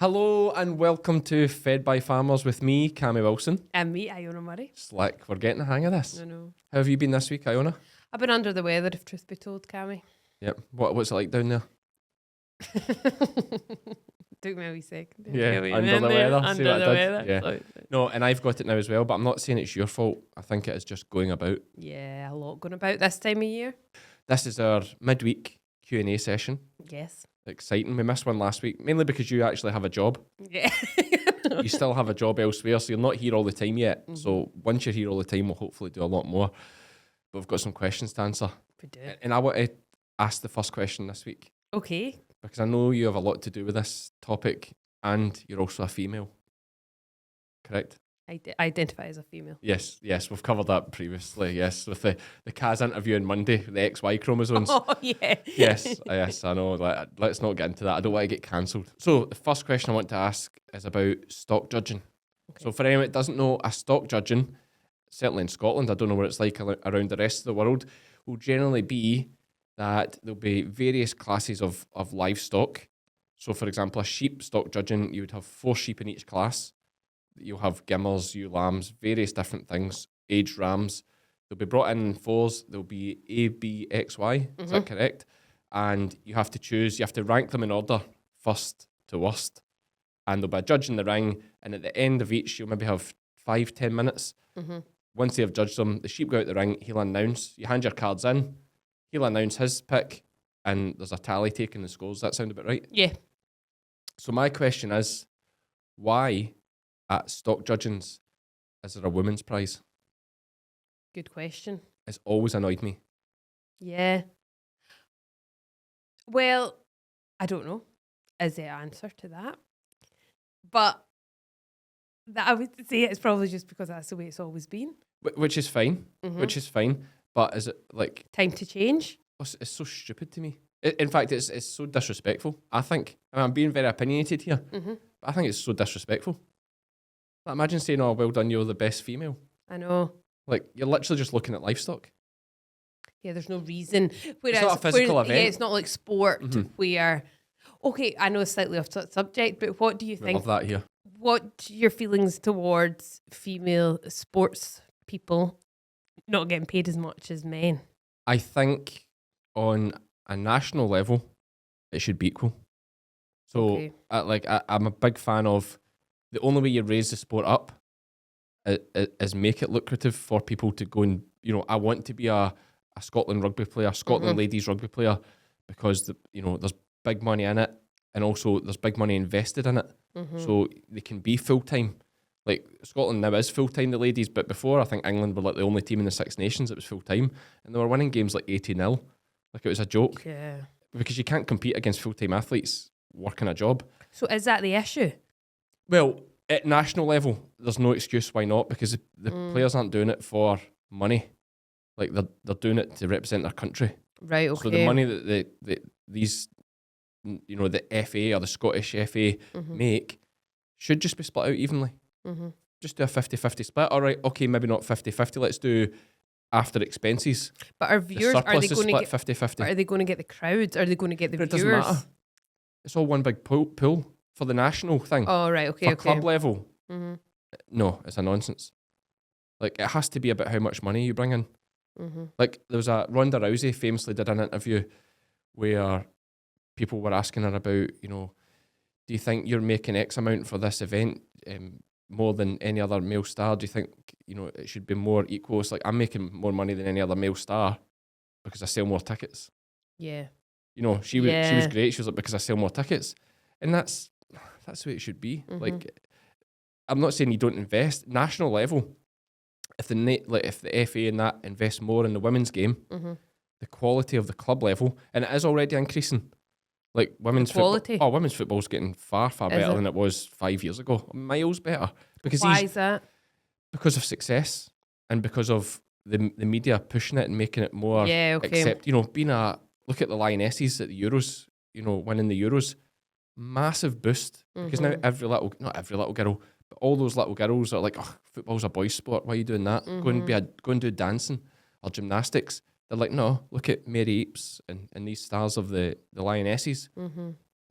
Hello and welcome to Fed by Farmers with me, Cammy Wilson. And me, Iona Murray. Slick, we're getting the hang of this. I know. How have you been this week, Iona? I've been under the weather, if truth be told, Cammy. Yep. What's it like down there? Took me a wee second. Yeah, under the weather. See Under what the I did? weather. Yeah. So, No, and I've got it now as well, but I'm not saying it's your fault. I think it is just going about. yeah, a lot going about this time of year. This is our midweek Q&A session. Yes. Exciting. We missed one last week, mainly because you actually have a job. Yeah. You still have a job elsewhere, so you're not here all the time yet. So once you're here all the time, we'll hopefully do a lot more. But we've got some questions to answer. We do. And I want to ask the first question this week, Okay. because I know you have a lot to do with this topic and you're also a female. Correct? I identify as a female. Yes, we've covered that previously. Yes, with the Kaz interview on Monday, the XY chromosomes. Oh, yeah. Yes, I know. Let's not get into that. I don't want to get cancelled. So the first question I want to ask is about stock judging. Okay. So for anyone that doesn't know, a stock judging, certainly in Scotland, I don't know what it's like around the rest of the world, will generally be that there'll be various classes of livestock. So for example, a sheep stock judging, you would have 4 sheep in each class. You'll have gimmers, ewe lambs, various different things, aged rams. They'll be brought in 4s. There'll be A, B, X, Y. Is that correct? And you have to choose, you have to rank them in order, first to worst. And there'll be a judge in the ring. And at the end of each, you'll maybe have 5-10 minutes. Once they have judged them, the sheep go out the ring, he'll announce, you hand your cards in, he'll announce his pick, and there's a tally taking the scores. Does that sound about right? Yeah. So my question is, why at stock judgings is there a women's prize? Good question. It's always annoyed me. Yeah. Well, I don't know. Is the answer to that? But that I would say it's probably just because that's the way it's always been. Which is fine. Which is fine. But is it like... Time to change? It's so stupid to me. In fact, it's so disrespectful, I think. I mean, I'm being very opinionated here. But I think it's so disrespectful. Like, imagine saying, oh, well done, you're the best female. I know. Like, you're literally just looking at livestock. Yeah, there's no reason. Whereas, not a physical event. Yeah, it's not like sport where... Okay, I know it's slightly off subject, but what do you We think? love that here. What your feelings towards female sports people not getting paid as much as men? I think on a national level, it should be equal. So, Okay. I'm a big fan of the only way you raise the sport up is make it lucrative for people to go and, I want to be a Scotland rugby player, Scotland ladies rugby player, because there's big money in it, and also there's big money invested in it. So they can be full time. Like Scotland now is full time, the ladies, but before I think England were like the only team in the Six Nations that was full time, and they were winning games like 80-0. Like it was a joke. Yeah. Because you can't compete against full time athletes working a job. So is that the issue? Well, at national level, there's no excuse why not, because the players aren't doing it for money. Like they're doing it to represent their country. Right, okay. So the money that these, the FA or the Scottish FA make should just be split out evenly. Just do a 50-50 split. All right, okay, maybe not 50-50. Let's do after expenses. But our The viewers, are surplus they is going to split get 50-50. are they going to get the crowds? Are they going to get the But it doesn't viewers? matter. It's all one big pool for the national thing. Oh, right, okay, For okay. club level, no, it's a nonsense. Like, it has to be about how much money you bring in. Like, there was Ronda Rousey famously did an interview where people were asking her about, do you think you're making X amount for this event more than any other male star? Do you think, it should be more equal? It's like, I'm making more money than any other male star because I sell more tickets. Yeah. She was great. She was like, because I sell more tickets. And that's the way it should be. Like, I'm not saying you don't invest. National level, if the FA and that invest more in the women's game, the quality of the club level, and it is already increasing. Like women's quality? football. Oh, women's football's getting far better than it was 5 years ago. Miles better. Because Why is that? Because of success and because of the media pushing it and making it more accept. Look at the Lionesses at the Euros, winning the Euros. Massive boost. Because now not every little girl, but all those little girls are like, oh, football's a boys' sport. Why are you doing that? Go and do dancing or gymnastics. They're like, no, look at Mary Eaps and these stars of the Lionesses.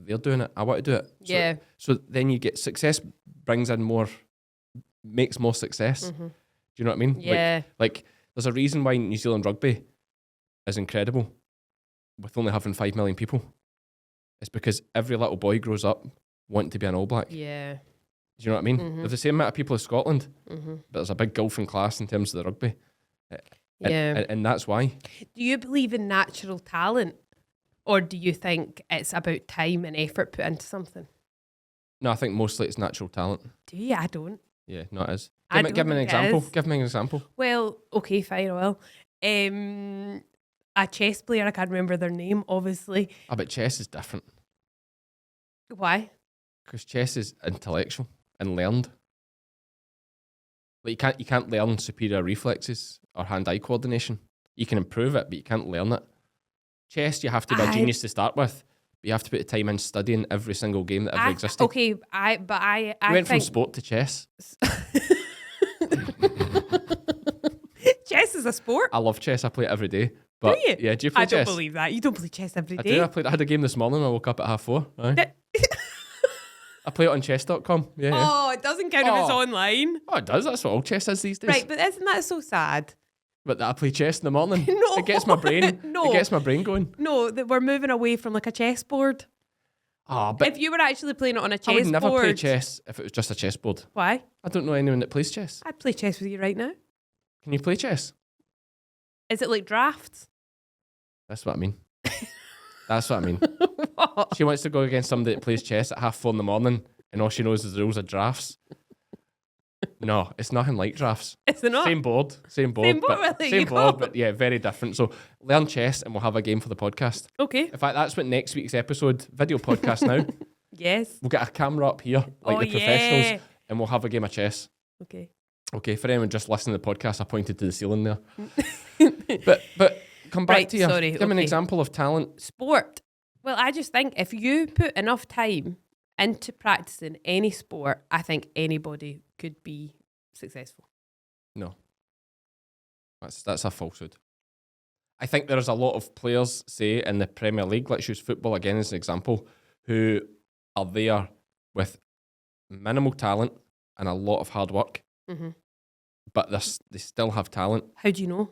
they're doing it. I want to do it. Yeah. So then you get success brings in more, makes more success. Mm-hmm. Do you know what I mean? Yeah. Like there's a reason why New Zealand rugby is incredible with only having 5 million people. It's because every little boy grows up wanting to be an All Black. Yeah. Do you know what I mean? Mhm. There's the same amount of people as Scotland, Mm-hmm. but there's a big gulf in class in terms of the rugby. Yeah. And that's why. Do you believe in natural talent, or do you think it's about time and effort put into something? No, I think mostly it's natural talent. Do you? I don't. Yeah, no, it is. I Give me an don't think it example. is. Give me an example. Well, okay, fine, I will. A chess player, I can't remember their name, obviously. But chess is different Why? because chess is intellectual and learned. Like you can't learn superior reflexes or hand-eye coordination. You can improve it, but you can't learn it. Chess, you have to be a genius to start with, but you have to put the time in studying every single game that ever existed. Okay, I You went from think sport to chess. chess is a sport. I love chess. I play it every day. But Do you? Yeah, do you play I chess? don't believe that. You don't play chess every I day. do. I had a game this morning. I woke up at 4:30. Aye. I play it on chess.com. Yeah. Yeah. Oh, it doesn't count if it's Oh. online. Oh, it does. That's what all chess is these days. Right, but isn't that so sad? But I play chess in the morning. No. It gets my brain. No. It gets my brain going. No, that we're moving away from like a chessboard. Oh, but If you were actually playing it on a I chessboard. would never play chess if it was just a chessboard. Why? I don't know anyone that plays chess. I'd play chess with you right now. Can you play chess? Is it like drafts? That's what I mean. That's what I mean. What? She wants to go against somebody that plays chess at 4:30 in the morning and all she knows is the rules of drafts. No, it's nothing like drafts. Is it not? Same board. Same board, but, there same you board, go. but yeah, very different. So learn chess and we'll have a game for the podcast. Okay. In fact, that's what next week's episode, video podcast now. Yes. We'll get a camera up here, like Oh, the professionals, yeah. and we'll have a game of chess. Okay. Okay, for anyone just listening to the podcast, I pointed to the ceiling there. but come back Right, to you. sorry, Give me an okay. example of talent. Sport. Well, I just think if you put enough time into practicing any sport, I think anybody could be successful. No. That's a falsehood. I think there's a lot of players, say, in the Premier League, let's use football again as an example, who are there with minimal talent and a lot of hard work, Mm-hmm. but they still have talent How do you know?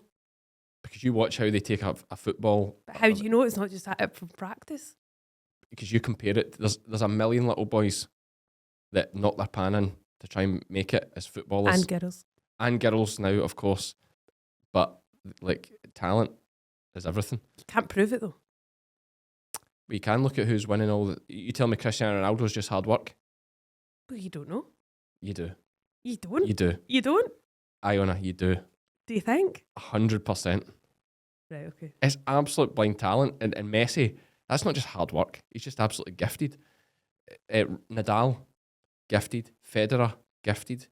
because you watch how they take a football. But how do you know it's not just that from practice? Because you compare it, there's a million little boys that knock their pan in to try and make it as footballers. And girls. And girls now, of course. But like talent is everything. You can't prove it though. But you can look at who's winning all the. You tell me Cristiano Ronaldo's just hard work. Well, you don't know. You do. You don't. You do. You don't? Iona, you do. Do you think? 100%. Right, okay. It's absolute blind talent. And Messi, that's not just hard work. He's just absolutely gifted. Nadal, gifted. Federer, gifted.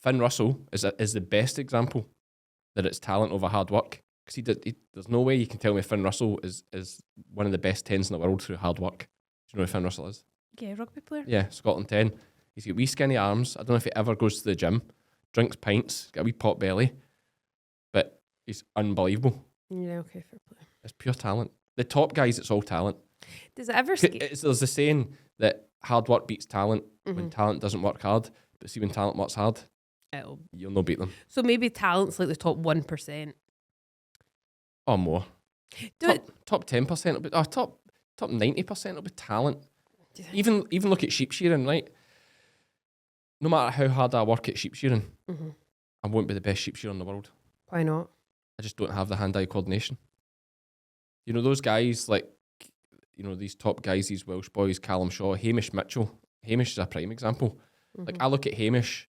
Finn Russell is the best example that it's talent over hard work. Because there's no way you can tell me Finn Russell is one of the best 10s in the world through hard work. Do you know who Finn Russell is? Yeah, rugby player. Yeah, Scotland 10. He's got wee skinny arms. I don't know if he ever goes to the gym, drinks pints, got a wee pot belly, but he's unbelievable. Yeah, okay, fair play. It's pure talent. The top guys, it's all talent. Does it ever scare? There's the saying that hard work beats talent when Mhm. talent doesn't work hard, but see when talent works hard, It'll. you'll no beat them. So maybe talent's like the top 1%. Or more. Do Top 10% will be, top 90% will be talent. Do you think- Even look at sheep shearing, right? No matter how hard I work at sheep shearing, Mhm. I won't be the best sheep shearer in the world. Why not? I just don't have the hand-eye coordination. You know, those guys, like, you know, these top guys, these Welsh boys, Callum Shaw, Hamish Mitchell. Hamish is a prime example. Like, I look at Hamish,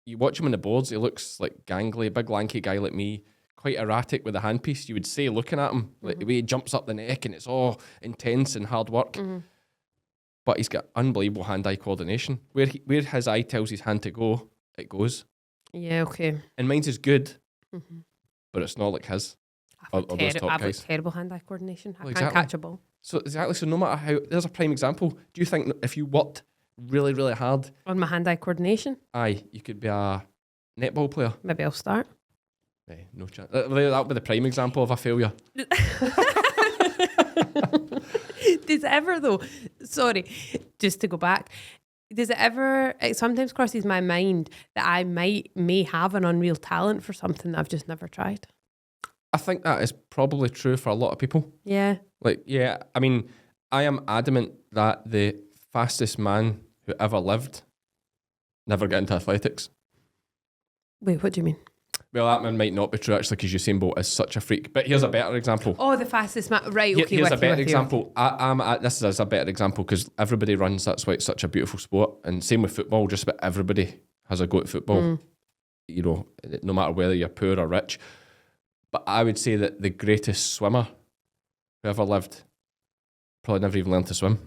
you watch him on the boards, he looks like gangly, big lanky guy like me, quite erratic with a handpiece, you would say, looking at him, like the way he jumps up the neck and it's all intense and hard work. Mhm. But he's got unbelievable hand-eye coordination. Where his eye tells his hand to go, it goes. Yeah, okay. And mine's is good, Mhm. but it's not like his. Or those top I've got guys. terrible hand-eye coordination. I Well, can't exactly. catch a ball. So exactly. So no matter how, there's a prime example. Do you think if you worked really, really hard, On my hand-eye coordination, you could be a netball player? maybe I'll start. No chance. That would be the prime example of a failure. Does it ever though? Sorry, just to go back. Does it ever? It sometimes crosses my mind that I may have an unreal talent for something that I've just never tried. I think that is probably true for a lot of people. Yeah. Like, yeah, I mean, I am adamant that the fastest man who ever lived never got into athletics. Wait, what do you mean? Well, that man might not be true actually, because Usain Bolt is such a freak. But here's a better example. Oh, the fastest man. Right, okay, Here's a with you, better with you. example. This is a better example because everybody runs. That's why it's such a beautiful sport. And same with football. Just about everybody has a go at football. You know, no matter whether you're poor or rich. But I would say that the greatest swimmer who ever lived probably never even learned to swim.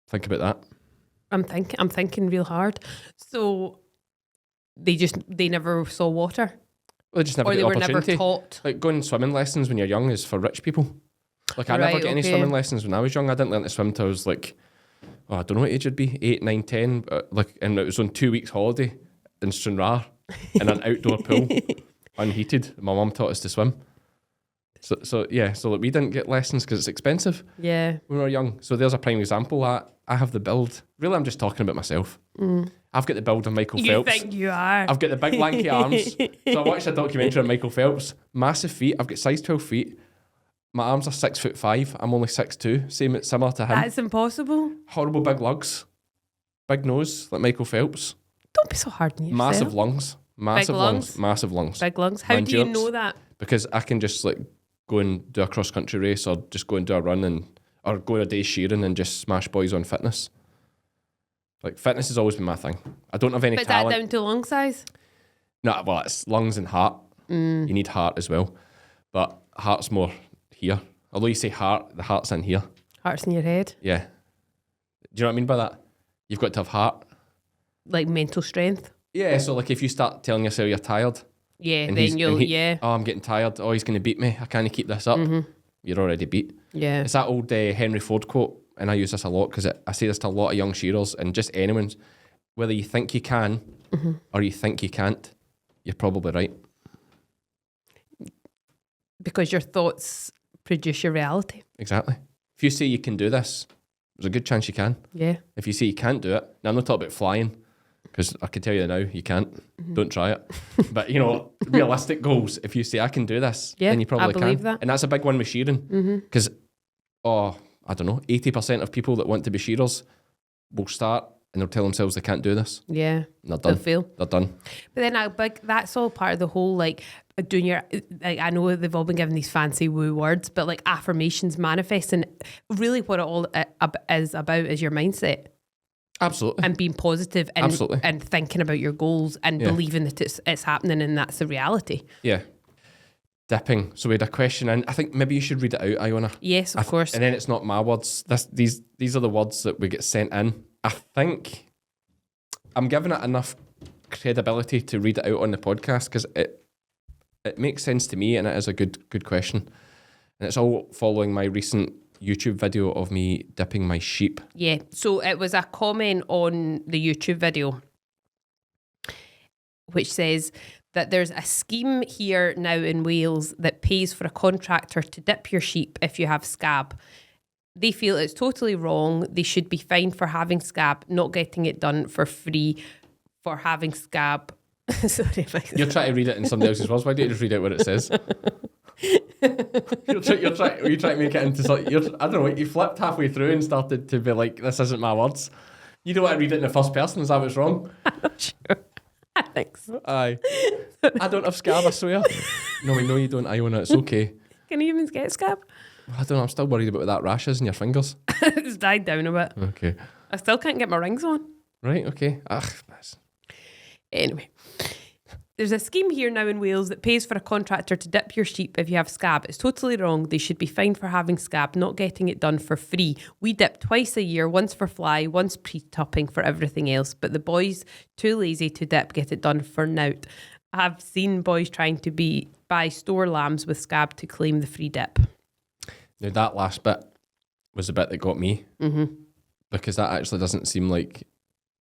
Think about that. I'm thinking real hard. So they never saw water. Well, they just never Or get they the were never opportunity. taught. Like going swimming lessons when you're young is for rich people. Like I never Right, get any okay. swimming lessons when I was young. I didn't learn to swim till I was like, I don't know what age it'd be, 8, 9, 10. And it was on 2 weeks holiday in Stranraer in an outdoor pool, unheated. My mum taught us to swim. So like we didn't get lessons because it's expensive Yeah. when we were young. So there's a prime example. I have the build. Really, I'm just talking about myself. I've got the build of Michael You Phelps. think you are? I've got the big lanky arms. So I watched a documentary on Michael Phelps. Massive feet. I've got size 12 feet. My arms are 6'5". I'm only 6'2". Similar to him. That's impossible. Horrible big lugs. Big nose like Michael Phelps. Don't be so hard on yourself. Massive lungs. Massive lungs. lungs? Massive lungs. Big lungs. How do you Endurance. know that? Because I can just like go and do a cross country race or just go and do a run or go a day shearing and just smash boys on fitness. Like fitness has always been my thing. I don't have any But is that talent. down to lung size? No, well, it's lungs and heart. You need heart as well. But heart's more here. Although you say heart, the heart's in here. Heart's in your head. Yeah. Do you know what I mean by that? You've got to have heart. Like mental strength. Yeah, so like if you start telling yourself you're tired. Yeah, and then you'll, Oh, I'm getting tired. Oh, he's going to beat me. I can't keep this up. You're already beat. Yeah. It's that old Henry Ford quote, and I use this a lot because I say this to a lot of young shearers and just anyone's. Whether you think you can or you think you can't, you're probably right. Because your thoughts produce your reality. Exactly. If you say you can do this, there's a good chance you can. Yeah. If you say you can't do it, now I'm not talking about flying, because I can tell you now, you can't. Don't try it. But, realistic goals, if you say I can do this, Yeah, then you probably I believe can. that. And that's a big one with shearing. Because, I don't know, 80% of people that want to be shearers will start and they'll tell themselves they can't do this. Yeah. And they're They'll done. fail. They're done. But then that's all part of the whole, like, doing your, like, I know they've all been given these fancy woo words, but like affirmations, manifesting, really what it all is about is your mindset. Absolutely. And being positive and, Absolutely. and thinking about your goals and believing that it's happening and that's the reality. Yeah. Dipping. So we had a question in. I think maybe you should read it out, Iona. Yes, of course. And then it's not my words. These are the words that we get sent in. I think I'm giving it enough credibility to read it out on the podcast because it makes sense to me and it is a good question. And it's all following my recent YouTube video of me dipping my sheep. Yeah, so it was a comment on the YouTube video which says that there's a scheme here now in Wales that pays for a contractor to dip your sheep if you have scab. They feel it's totally wrong. They should be fined for having scab, not getting it done for free for having scab. Sorry, You're trying to read it in somebody else's words. Why don't you just read out what it says? You're trying to make it into something. I don't know. You flipped halfway through and started to be like, "This isn't my words." You don't want to read it in the first person. Is that what's wrong? I'm not sure. I think so. Aye. I don't have scab. I swear. No, we know you don't, Iona. It's okay. Can you even get scab? I don't know. I'm still worried about what that rash is in your fingers. It's died down a bit. Okay. I still can't get my rings on. Right. Okay. Anyway, there's a scheme here now in Wales that pays for a contractor to dip your sheep if you have scab. It's totally wrong. They should be fined for having scab, not getting it done for free. We dip twice a year, once for fly, once pre-tupping for everything else. But the boys, too lazy to dip, get it done for nout. I've seen boys trying to buy store lambs with scab to claim the free dip. Now that last bit was the bit that got me because that actually doesn't seem like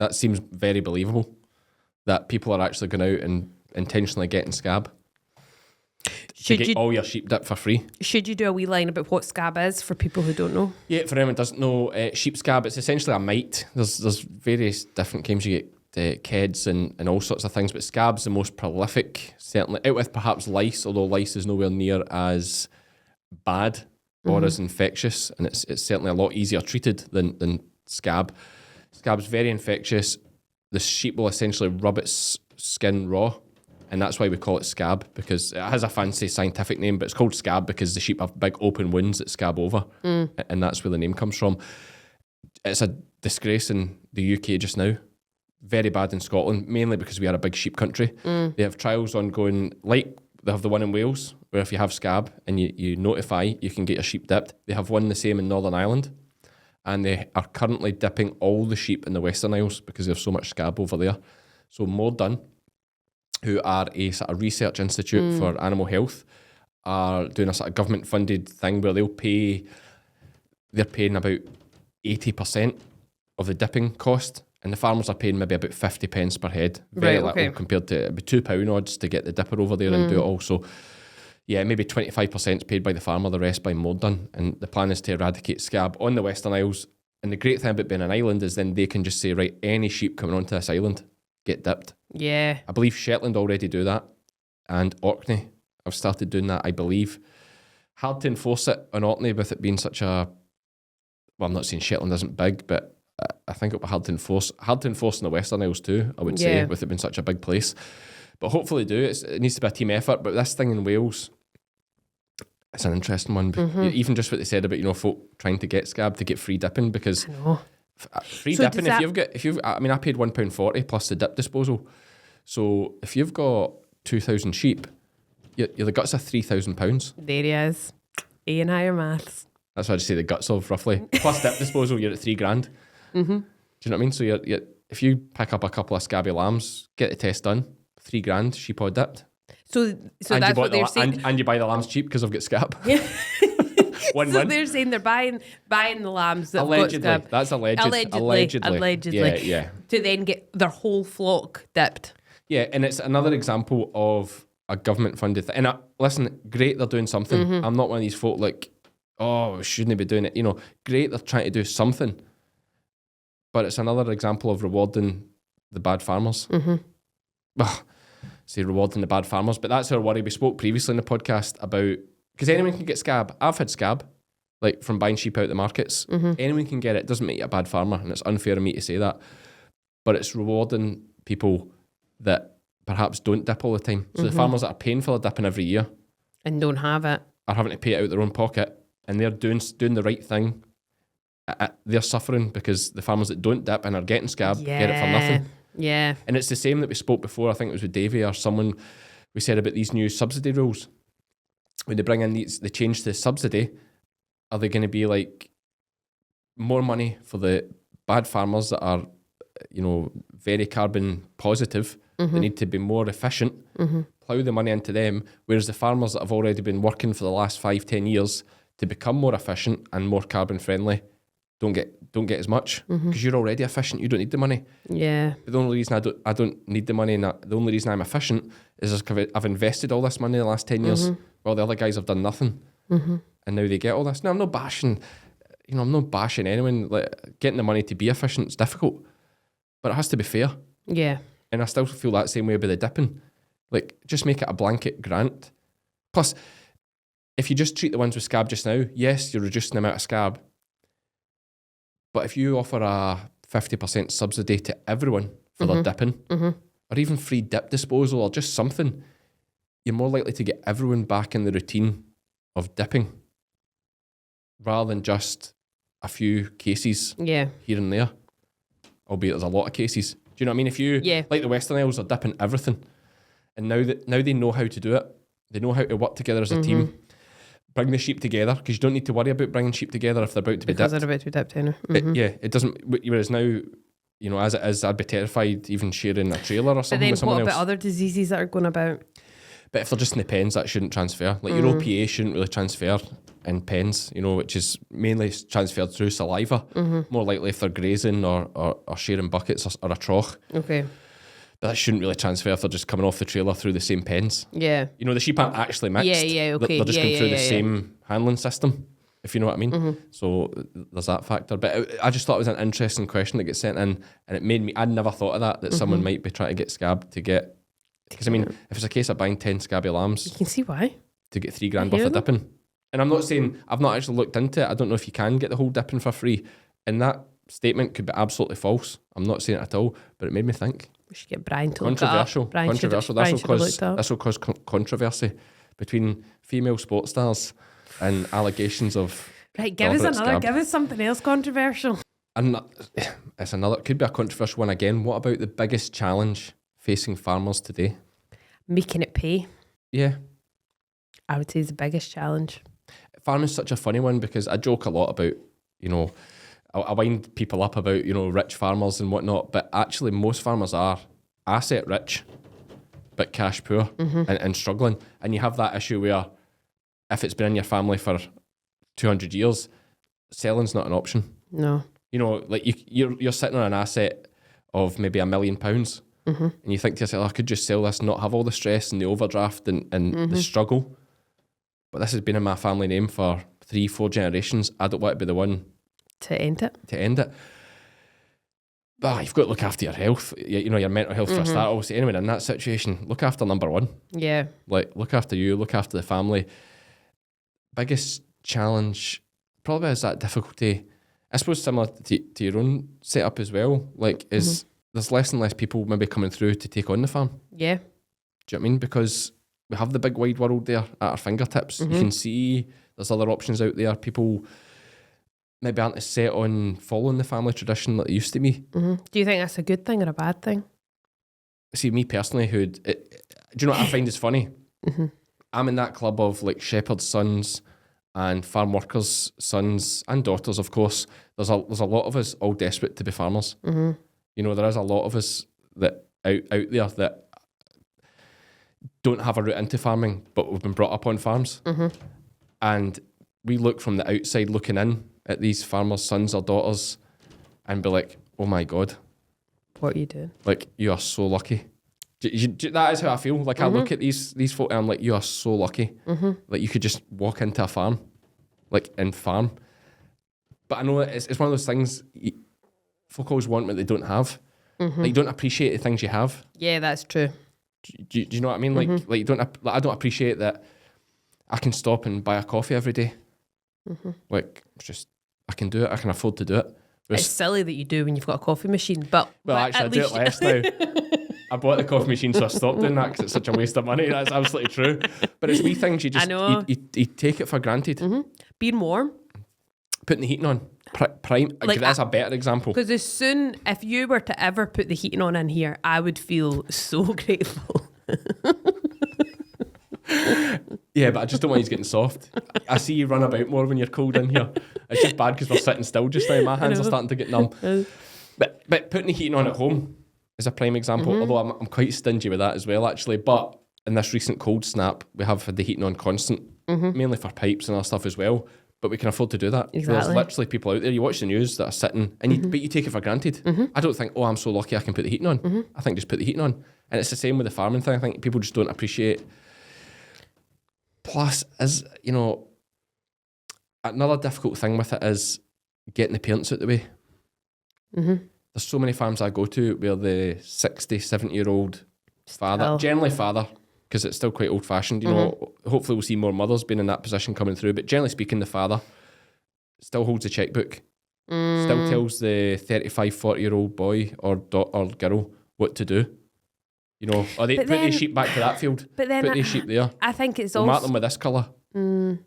that seems very believable that people are actually going out and intentionally getting scab. to get all your sheep dipped for free. Should you do a wee line about what scab is for people who don't know? Yeah, for anyone who doesn't know, sheep scab, it's essentially a mite. There's various different kinds. You get keds and all sorts of things, but scab's the most prolific, certainly, out with perhaps lice, although lice is nowhere near as bad or as infectious, and it's certainly a lot easier treated than scab. Scab's very infectious. The sheep will essentially rub its skin raw, and that's why we call it scab, because it has a fancy scientific name, but it's called scab because the sheep have big open wounds that scab over, and that's where the name comes from. It's a disgrace in the UK just now. Very bad in Scotland, mainly because we are a big sheep country. They have trials ongoing, like they have the one in Wales, where if you have scab and you notify, you can get your sheep dipped. They have one the same in Northern Ireland, and they are currently dipping all the sheep in the Western Isles because they have so much scab over there. So Morden, who are a sort of research institute for animal health, are doing a sort of government-funded thing where they're paying about 80% of the dipping cost, and the farmers are paying maybe about 50 pence per head. Very little compared to about £2 odds to get the dipper over there and do it all. So, yeah, maybe 25% is paid by the farmer, the rest by Morden. And the plan is to eradicate scab on the Western Isles. And the great thing about being an island is then they can just say, right, any sheep coming onto this island, get dipped. Yeah. I believe Shetland already do that, and Orkney have started doing that, I believe. Hard to enforce it on Orkney with it being such a... Well, I'm not saying Shetland isn't big, but I think it'll be hard to enforce. Hard to enforce in the Western Isles too, I would say, with it being such a big place. But hopefully do. It needs to be a team effort. But this thing in Wales, it's an interesting one. Even just what they said about, folk trying to get scab to get free dipping, because free dipping, I paid £1.40 plus the dip disposal. So if you've got 2,000 sheep, you're the guts of £3,000. There he is. A and higher maths. That's what I'd say the guts of, roughly. Plus dip disposal, you're at £3,000. Do you know what I mean? So you're if you pick up a couple of scabby lambs, get the test done, £3,000, sheep all dipped. So that's what they're saying. And you buy the lambs cheap because I've got scab. Yeah. Win. They're saying they're buying the lambs that allegedly. Got scab. That's alleged. Allegedly. Yeah. To then get their whole flock dipped. Yeah, and it's another example of a government-funded thing. And listen, great, they're doing something. I'm not one of these folk like, oh, shouldn't they be doing it? Great, they're trying to do something. But it's another example of rewarding the bad farmers. Say rewarding the bad farmers, but that's our worry. We spoke previously in the podcast about, because anyone can get scab. I've had scab, like from buying sheep out the markets. Anyone can get it. It doesn't make you a bad farmer, and it's unfair of me to say that. But it's rewarding people that perhaps don't dip all the time. So the farmers that are paying for the dipping every year and don't have it are having to pay it out their own pocket, and they're doing the right thing. They're suffering because the farmers that don't dip and are getting scab get it for nothing. Yeah. And it's the same that we spoke before, I think it was with Davey or someone, we said about these new subsidy rules. When they bring in they change the subsidy, are they going to be like more money for the bad farmers that are, very carbon positive, they need to be more efficient, plough the money into them, whereas the farmers that have already been working for the last 5-10 years to become more efficient and more carbon friendly don't get as much because you're already efficient. You don't need the money. Yeah. But the only reason I don't need the money, and the only reason I'm efficient is because I've invested all this money in the last 10 years while the other guys have done nothing, and now they get all this. No, I'm not bashing. I'm not bashing anyone. Like, getting the money to be efficient is difficult, but it has to be fair. Yeah. And I still feel that same way about the dipping. Like, just make it a blanket grant. Plus, if you just treat the ones with scab just now, yes, you're reducing the amount of scab. But if you offer a 50% subsidy to everyone for their dipping, or even free dip disposal or just something, you're more likely to get everyone back in the routine of dipping rather than just a few cases here and there, albeit there's a lot of cases. Do you know what I mean? If you, like the Western Isles, are dipping everything, and now they know how to do it, they know how to work together as a team, bring the sheep together, because you don't need to worry about bringing sheep together if they're about to be dipped. Because they're about to be dipped, it doesn't, whereas now, as it is, I'd be terrified even sharing a trailer or something with someone else. But then what about other diseases that are going about? But if they're just in the pens, that shouldn't transfer. Like your OPA shouldn't really transfer in pens, which is mainly transferred through saliva. More likely if they're grazing or sharing buckets or a trough. Okay. But that shouldn't really transfer if they're just coming off the trailer through the same pens. Yeah. You know, the sheep aren't actually mixed. Yeah, okay. They're just going through the same handling system, if you know what I mean. Mm-hmm. So there's that factor. But I just thought it was an interesting question that gets sent in, and it made me, I'd never thought of that someone might be trying to get scab to get, because I mean, if it's a case of buying 10 scabby lambs. You can see why. To get $3,000 worth of dipping. And I'm not saying, I've not actually looked into it. I don't know if you can get the whole dipping for free. And that statement could be absolutely false. I'm not saying it at all, but it made me think. We should get Brian to Controversial. look it up. Controversial. This will cause controversy between female sports stars and allegations of. Right, give us another. Scab. Give us something else controversial. And it's another. It could be a controversial one again. What about the biggest challenge facing farmers today? Making it pay. Yeah. I would say is the biggest challenge. Farming's such a funny one because I joke a lot about, you know, I wind people up about, you know, rich farmers and whatnot, but actually most farmers are asset rich, but cash poor and struggling. And you have that issue where if it's been in your family for 200 years, selling's not an option. No. You know, like you're sitting on an asset of maybe £1 million and you think to yourself, I could just sell this, not have all the stress and the overdraft and the struggle. But this has been in my family name for 3-4 generations. I don't want to be the one to end it. But you've got to look after your health, you know, your mental health for a start. Obviously, anyone in that situation, look after number one. Yeah. Like, look after you, look after the family. Biggest challenge probably is that difficulty, I suppose similar to your own setup as well, like is there's less and less people maybe coming through to take on the farm. Yeah. Do you know what I mean? Because we have the big wide world there at our fingertips. You can see there's other options out there. People maybe aren't as set on following the family tradition like they used to be. Do you think that's a good thing or a bad thing? See, me personally, do you know what I find is funny? I'm in that club of like shepherds' sons and farm workers' sons and daughters, of course. There's a lot of us all desperate to be farmers. You know, there is a lot of us that out there that don't have a route into farming, but we've been brought up on farms. And we look from the outside looking in at these farmers' sons or daughters and be like, oh my God. What are you doing? Like, you are so lucky. That is how I feel. Like, I look at these folk and I'm like, you are so lucky. Like, you could just walk into a farm, like, and farm. But I know it's one of those things, folk always want what they don't have. Like, you don't appreciate the things you have. Yeah, that's true. Do you know what I mean? Like I don't appreciate that I can stop and buy a coffee every day. Like, it's just, I can do it. I can afford to do it. It's silly that you do when you've got a coffee machine, but actually, I do it less now. I bought the coffee machine, so I stopped doing that because it's such a waste of money. That's absolutely true. But it's wee things you just, I know. You take it for granted. Being warm. Putting the heating on. Prime. Like, that's a better example. Because as soon, if you were to ever put the heating on in here, I would feel so grateful. Yeah, but I just don't want you getting soft. I see you run about more when you're cold in here. It's just bad because we're sitting still just now. My hands are starting to get numb. But putting the heating on at home is a prime example, although I'm quite stingy with that as well, actually. But in this recent cold snap, we have had the heating on constant, mainly for pipes and other stuff as well. But we can afford to do that. Exactly. There's literally people out there, you watch the news that are sitting, and but you take it for granted. I don't think, I'm so lucky I can put the heating on. I think just put the heating on. And it's the same with the farming thing. I think people just don't appreciate. Plus, you know, another difficult thing with it is getting the parents out the way. There's so many farms I go to where the 60, 70-year-old father, generally father, because it's still quite old-fashioned, you know, hopefully we'll see more mothers being in that position coming through, but generally speaking, the father still holds the checkbook, still tells the 35, 40-year-old boy or girl what to do. You know, or they put these sheep back to that field, put these sheep there. I think it's we'll also... mark them with this colour. But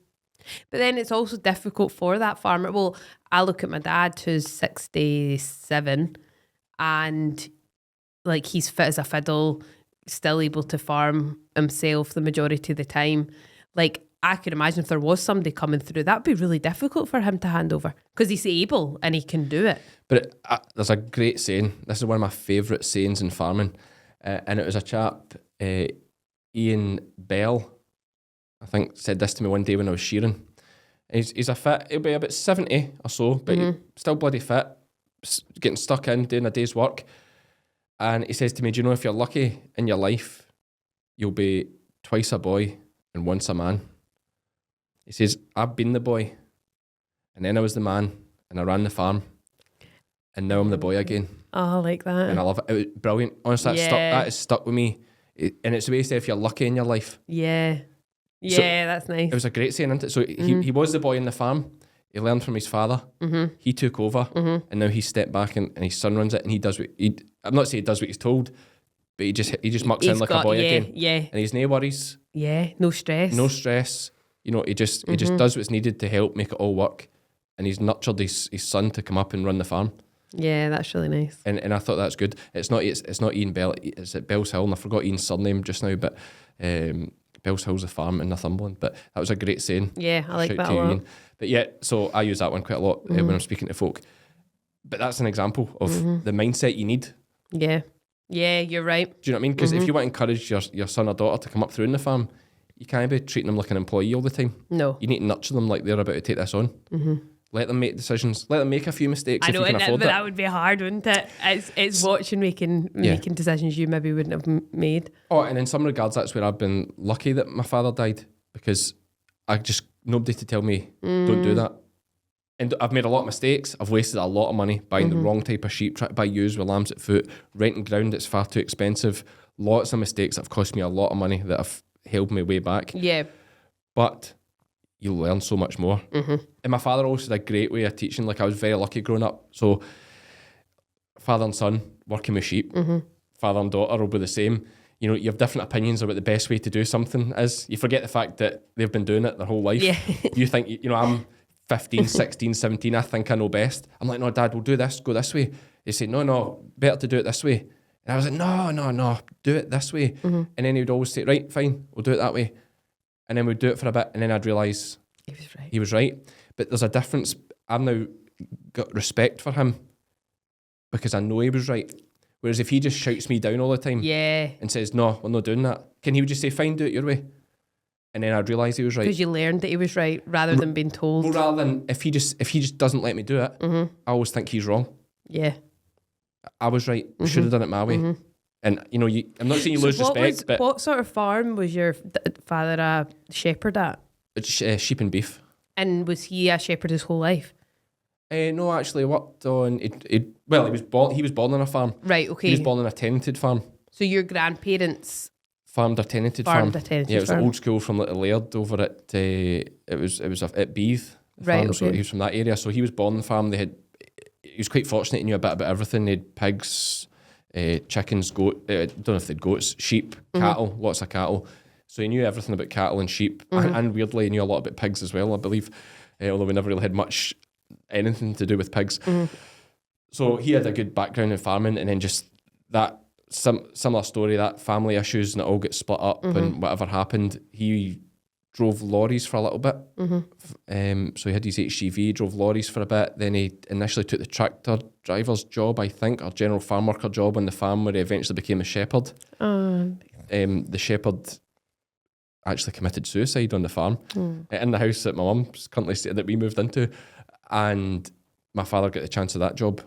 then it's also difficult for that farmer. Well, I look at my dad who's 67 and like he's fit as a fiddle, still able to farm himself the majority of the time. Like, I could imagine if there was somebody coming through, that'd be really difficult for him to hand over because he's able and he can do it. But there's a great saying. This is one of my favourite sayings in farming. And it was a chap, Ian Bell, I think, said this to me one day when I was shearing. He's a fit, he'll be about 70 or so, but he's still bloody fit, getting stuck in, doing a day's work. And he says to me, do you know, if you're lucky in your life, you'll be twice a boy and once a man. He says, I've been the boy, and then I was the man, and I ran the farm, and now I'm the boy again. Oh, I like that. And I love it. It was brilliant. Honestly, that is stuck with me. And it's the way to say if you're lucky in your life. Yeah. Yeah, So that's nice. it was a great saying, isn't it? So he was the boy in the farm. He learned from his father. He took over, and now he stepped back, and his son runs it, and he does what I'm not saying he does what he's told, but he just mucks in like a boy again. Yeah. And he's no worries. Yeah. No stress. No stress. You know, he just does what's needed to help make it all work. And he's nurtured his son to come up and run the farm. Yeah, that's really nice. And I thought that's good. It's not Ian Bell. It's at Bell's Hill, and I forgot Ian's surname just now, but Bell's Hill's a farm in Northumberland. But that was a great saying. Yeah, I like Shout that to a you, lot. Ian. But yeah, so I use that one quite a lot when I'm speaking to folk. But that's an example of the mindset you need. Yeah. Yeah, you're right. Do you know what I mean? Because if you want to encourage your son or daughter to come up through in the farm, you can't be treating them like an employee all the time. No. You need to nurture them like they're about to take this on. Let them make decisions. Let them make a few mistakes if you can afford but it. that would be hard, wouldn't it? It's watching making decisions you maybe wouldn't have made. Oh, and in some regards, that's where I've been lucky that my father died, because nobody to tell me, don't do that. And I've made a lot of mistakes. I've wasted a lot of money buying the wrong type of sheep, trying to buy ewes with lambs at foot, renting ground that's far too expensive. Lots of mistakes that have cost me a lot of money that have held me way back. Yeah. But you learn so much more. And my father also had a great way of teaching. Like, I was very lucky growing up. So father and son working with sheep, father and daughter will be the same. You know, you have different opinions about the best way to do something is. You forget the fact that they've been doing it their whole life. Yeah. You think, you know, I'm 15, 16, 17, I think I know best. I'm like, no, Dad, we'll do this, go this way. They say, no, better to do it this way. And I was like, no, do it this way. And then he would always say, right, fine, we'll do it that way. And then we'd do it for a bit, and then I'd realise he was right. But there's a difference. I've now got respect for him because I know he was right. Whereas if he just shouts me down all the time and says, no, we're not doing that, can he would just say, fine, do it your way? And then I'd realise he was right. Because you learned that he was right rather than being told. Well, rather than if he just doesn't let me do it, I always think he's wrong. Yeah. I was right. We should have done it my way. And, you know, I'm not saying you lose respect, but... What sort of farm was your father a shepherd at? It's sheep and beef. And was he a shepherd his whole life? No, actually, worked on... he was born on a farm. Right, okay. He was born on a tenanted farm. So your grandparents... Farmed a tenanted farm. Yeah, it was old school from like the Laird over at... it was at Beath. Right, farm, okay. So he was from that area. So he was born on the farm. He was quite fortunate. He knew a bit about everything. They had pigs, chickens, goat. I don't know if they had goats, sheep, cattle, lots of cattle. So he knew everything about cattle and sheep, and weirdly he knew a lot about pigs as well, I believe, although we never really had much anything to do with pigs. So he had a good background in farming, and then just that similar story, that family issues, and it all got split up, and whatever happened, he drove lorries for a little bit. So he had his HGV, drove lorries for a bit. Then he initially took the tractor driver's job, I think, or general farm worker job on the farm, where he eventually became a shepherd. The shepherd actually committed suicide on the farm in the house that my mum's currently staying, that we moved into, and my father got the chance of that job.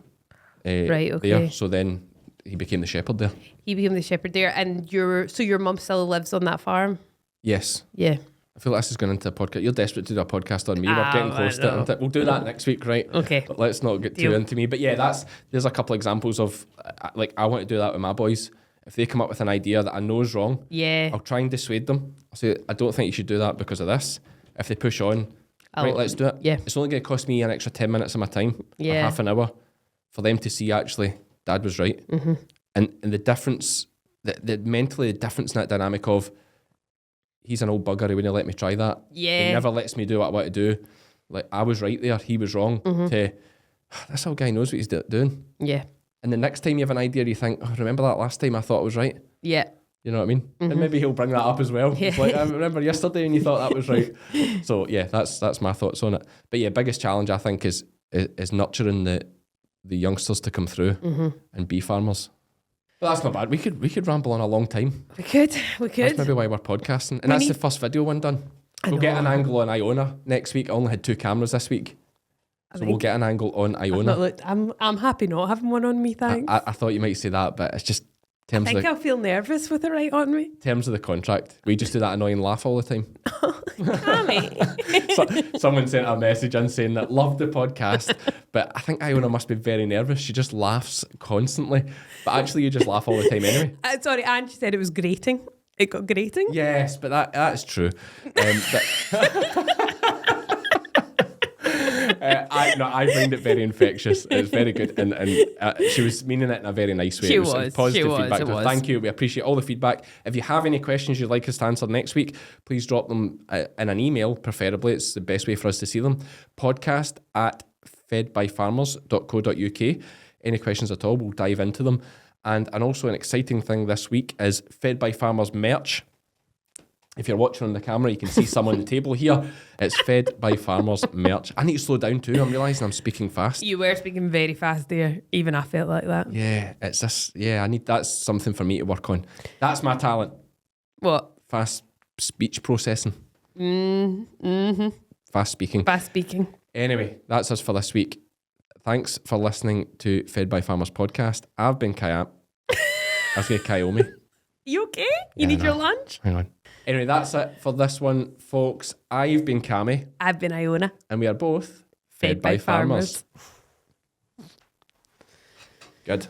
Right, okay. There. So then he became the shepherd there. He became the shepherd there, and your mum still lives on that farm? Yes. Yeah. I feel like this is going into a podcast. You're desperate to do a podcast on me. We're getting close to it. We'll do that next week, right? Okay. But let's not get too into me. But yeah, there's a couple examples of, like, I want to do that with my boys. If they come up with an idea that I know is wrong, I'll try and dissuade them. I'll say, I don't think you should do that because of this. If they push on, right, let's do it. Yeah. It's only going to cost me an extra 10 minutes of my time, or half an hour, for them to see actually Dad was right. And the difference, the mentally the difference in that dynamic of, he's an old bugger, he wouldn't let me try that. Yeah. He never lets me do what I want to do. Like, I was right there, he was wrong. To, this old guy knows what he's doing. Yeah. And the next time you have an idea, you think, oh, remember that last time I thought I was right? Yeah. You know what I mean? And maybe he'll bring that up as well. Yeah. It's like, I remember yesterday when you thought that was right. So yeah, that's my thoughts on it. But yeah, biggest challenge I think is nurturing the youngsters to come through and be farmers. But that's not bad. We could ramble on a long time. We could. That's maybe why we're podcasting. And that's the first video one done. We'll get an angle on Iona next week. I only had 2 cameras this week. So we'll get an angle on I've Iona. not looked. I'm happy not having one on me, thanks. I thought you might say that, but it's just I think I'll feel nervous with it right on me. terms of the contract. We just do that annoying laugh all the time. Cammy. Someone sent a message in saying that loved the podcast, but I think Iona must be very nervous. She just laughs constantly. But actually, you just laugh all the time anyway. Sorry, Ange said it was grating. It got grating. Yes, but that is true. I find it very infectious. It's very good, and she was meaning it in a very nice way. She It was. positive She was, feedback. it So was. thank you. We appreciate all the feedback. If you have any questions you'd like us to answer next week, please drop them in an email, preferably. It's the best way for us to see them. podcast@fedbyfarmers.co.uk. Any questions at all, we'll dive into them. And also an exciting thing this week is Fed by Farmers merch. If you're watching on the camera, you can see some on the table here. It's Fed by Farmers merch. I need to slow down too. I'm realising I'm speaking fast. You were speaking very fast there. Even I felt like that. Yeah, it's this. Yeah, that's something for me to work on. That's my talent. What? Fast speech processing. Fast speaking. Fast speaking. Anyway, that's us for this week. Thanks for listening to Fed by Farmers podcast. I've been Kayam. I was going to Kayomi. You okay? You need your lunch? Hang on. Anyway, that's it for this one, folks. I've been Cammy. I've been Iona. And we are both Fed by Farmers. Good.